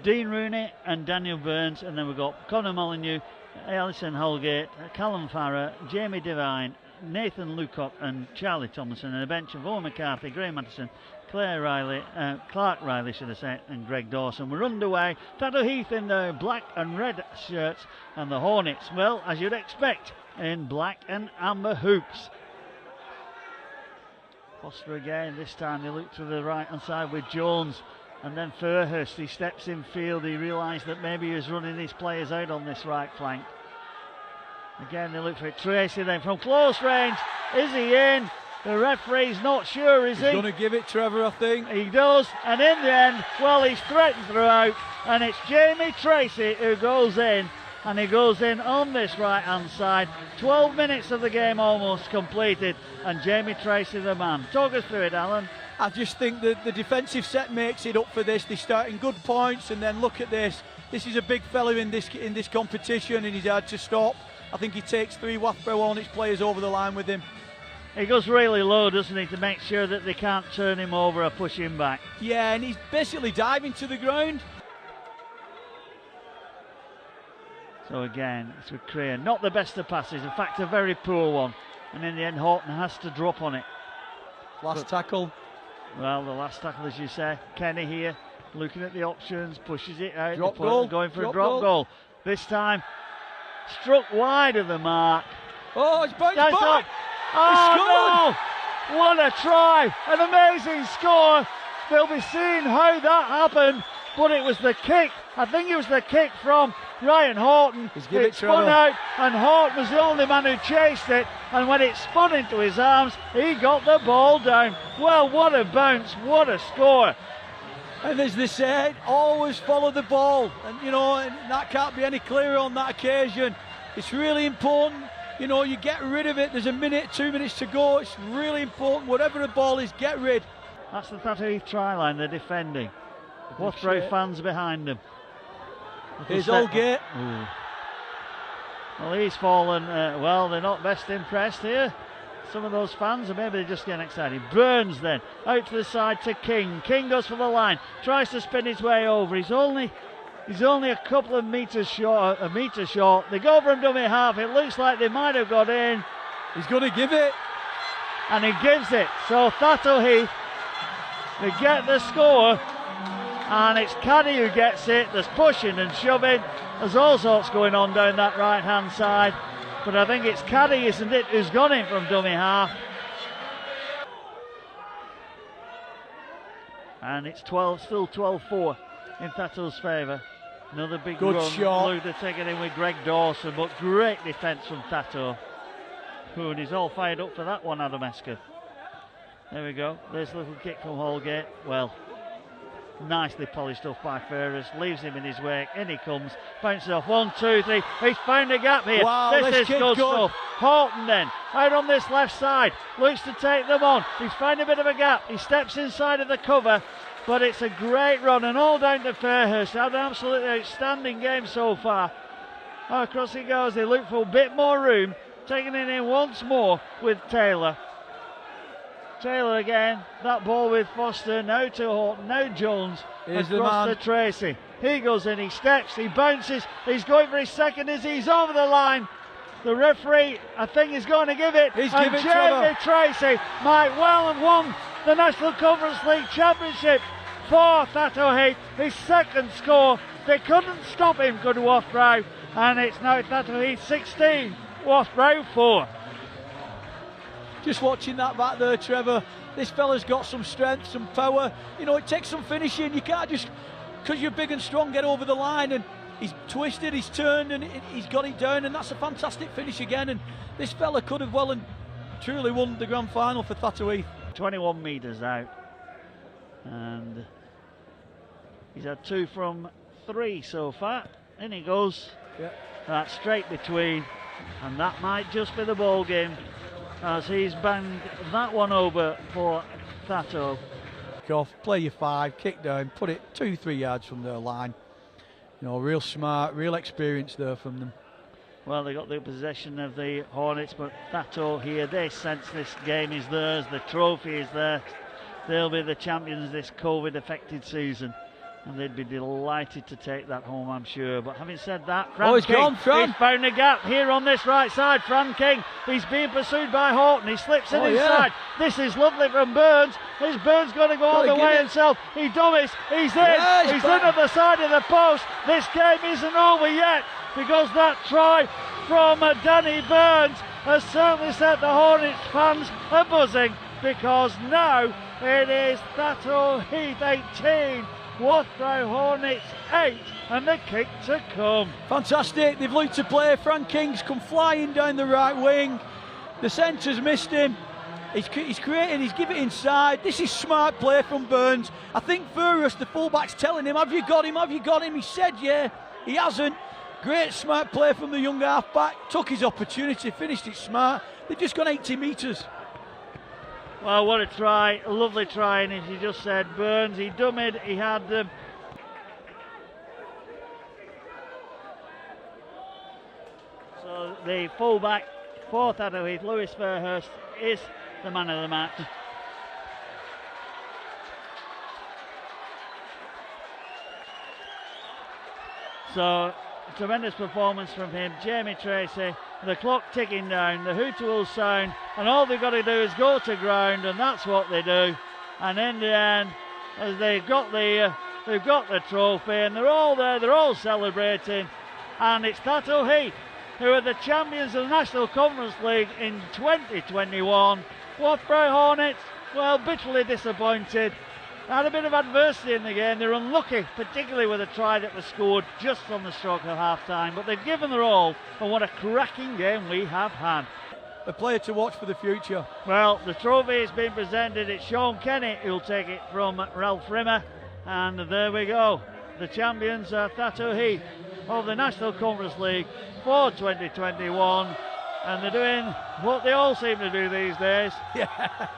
Dean Rooney and Daniel Burns, and then we've got Conor Molyneux, Alison Holgate, Callum Farrer, Jamie Devine, Nathan Lucock and Charlie Thompson, and a bench of Owen McCarthy, Graham Maddison, Clark Riley should I say, and Greg Dawson. We're underway. Thatto Heath in the black and red shirts, and the Hornets, well, as you'd expect, in black and amber hoops. Foster again, this time they look to the right hand side with Jones, and then Fairhurst, he steps in field, he realised that maybe he was running his players out on this right flank. Again they look for it, Tracy then from close range, is he in? The referee's not sure, is he? He's going to give it Trevor, I think. He does, and in the end, well, he's threatened throughout, and it's Jamie Tracy who goes in, and he goes in on this right hand side. 12 minutes of the game almost completed, and Jamie Tracy the man. Talk us through it, Alan. I just think that the defensive set makes it up for this. They start in good points, and then look at this. This is a big fella in this competition, and he's hard to stop. I think he takes 3 Wath Hornets players over the line with him. He goes really low, doesn't he, to make sure that they can't turn him over or push him back. Yeah, and he's basically diving to the ground. So again, it's with Crean. Not the best of passes, in fact a very poor one. And in the end, Horton has to drop on it. Last tackle. Well, the last tackle, as you say. Kenny here, looking at the options, pushes it out. Drop goal. Going for a drop goal. This time, struck wide of the mark. Oh, it's bounced back. Oh no! What a try! An amazing score. They'll be seeing how that happened, but it was the kick. I think it was the kick from Ryan Horton. It spun out, and Horton was the only man who chased it. And when it spun into his arms, he got the ball down. Well, what a bounce! What a score! And as they said, always follow the ball. And you know, and that can't be any clearer on that occasion. It's really important. You know, you get rid of it. There's a minute, 2 minutes to go. It's really important. Whatever the ball is, get rid. That's the Thatto Heath try line, they're defending. Wathborough fans behind them. Here's Holgate. Well, he's fallen. Well, they're not best impressed here. Some of those fans, or maybe they're just getting excited. Burns then, out to the side to King. King goes for the line, tries to spin his way over. He's only a couple of metres short, a metre short. They go from dummy half. It looks like they might have got in. He's going to give it. And he gives it. So Thatto Heath, they get the score. And it's Caddy who gets it. There's pushing and shoving. There's all sorts going on down that right-hand side. But I think it's Caddy, isn't it, who's gone in from dummy half. And it's still 12-4 in Thatto's favour. Another big good run. Shot. Luther taking in with Greg Dawson, but great defence from Thatto. And he's all fired up for that one, Adam Esker. There we go. There's a little kick from Holgate. Well, nicely polished off by Fairhurst. Leaves him in his wake. In he comes. Bounces off. 1, 2, 3. He's found a gap here. Wow, this is good stuff. Horton then, out on this left side. Looks to take them on. He's found a bit of a gap. He steps inside of the cover. But it's a great run, and all down to Fairhurst. Had an absolutely outstanding game so far. Across he goes. They look for a bit more room. Taking it in once more with Taylor. Taylor again. That ball with Foster. Now to Horton. Now Jones. Here's across to Tracy. He goes in. He steps. He bounces. He's going for his second as he's over the line. The referee, I think, is going to give it. He's and giving Jamie Tracy might well have won the National Conference League Championship for Thatto Heath. His second score. They couldn't stop him, could Wathborough. And it's now Thatto Heath 16, Wathborough 4. Just watching that back there, Trevor. This fella's got some strength, some power. You know, it takes some finishing. You can't just, because you're big and strong, get over the line. And he's twisted, he's turned, and he's got it down. And that's a fantastic finish again. And this fella could have well and truly won the grand final for Thatto Heath. 21 metres out. And he's had 2 from 3 so far. In he goes. Yep. That's straight between. And that might just be the ball game, as he's banged that one over for Thatto. Off, play your 5, kick down, put it 2-3 yards from their line. You know, real smart, real experience there from them. Well, they got the possession of the Hornets, but Thatto here, they sense this game is theirs, the trophy is there. They'll be the champions this COVID-affected season. And they'd be delighted to take that home, I'm sure. But having said that, He's gone, Fran. He's found a gap here on this right side. Fran King, he's being pursued by Horton. He slips it inside. This is lovely from Burns. Is Burns going to go all the way himself? He dummies. He's in. He's in at the side of the post. This game isn't over yet, because that try from Danny Burns has certainly set the Hornets fans a buzzing, because now it is Thatto Heath 18. Wath Hornets 8, and the kick to come. Fantastic, they've looked to play. Frank King's come flying down the right wing. The centre's missed him. He's created, he's given it inside. This is smart play from Burns. I think Furus, the fullback's telling him, have you got him, have you got him? He said yeah, he hasn't. Great smart play from the young half-back. Took his opportunity, finished it smart. They've just gone 80 metres. Well, what a try, a lovely try, and as you just said, Burns, he dummied, he had so the fullback for Thatto Heath, Lewis Fairhurst, is the man of the match. So, tremendous performance from him. Jamie Tracy, the clock ticking down, the hooter will sound, and all they've got to do is go to ground, and that's what they do. And in the end, as they've got the trophy, and they're all there, they're all celebrating, and it's Thatto Heath who are the champions of the National Conference League in 2021. Wath Hornets, well, bitterly disappointed. Had a bit of adversity in the game. They're unlucky, particularly with a try that was scored just on the stroke of half-time. But they've given their all, and what a cracking game we have had. A player to watch for the future. Well, the trophy has been presented. It's Sean Kenny who'll take it from Ralph Rimmer. And there we go. The champions are Thatto Heath of the National Conference League for 2021. And they're doing what they all seem to do these days. Yeah.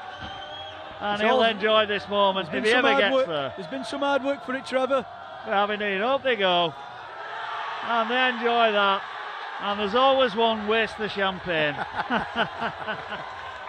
And he'll enjoy this moment if he ever gets there. There's been some hard work for it, Trevor. Well, indeed, up they go. And they enjoy that. And there's always one, waste the champagne.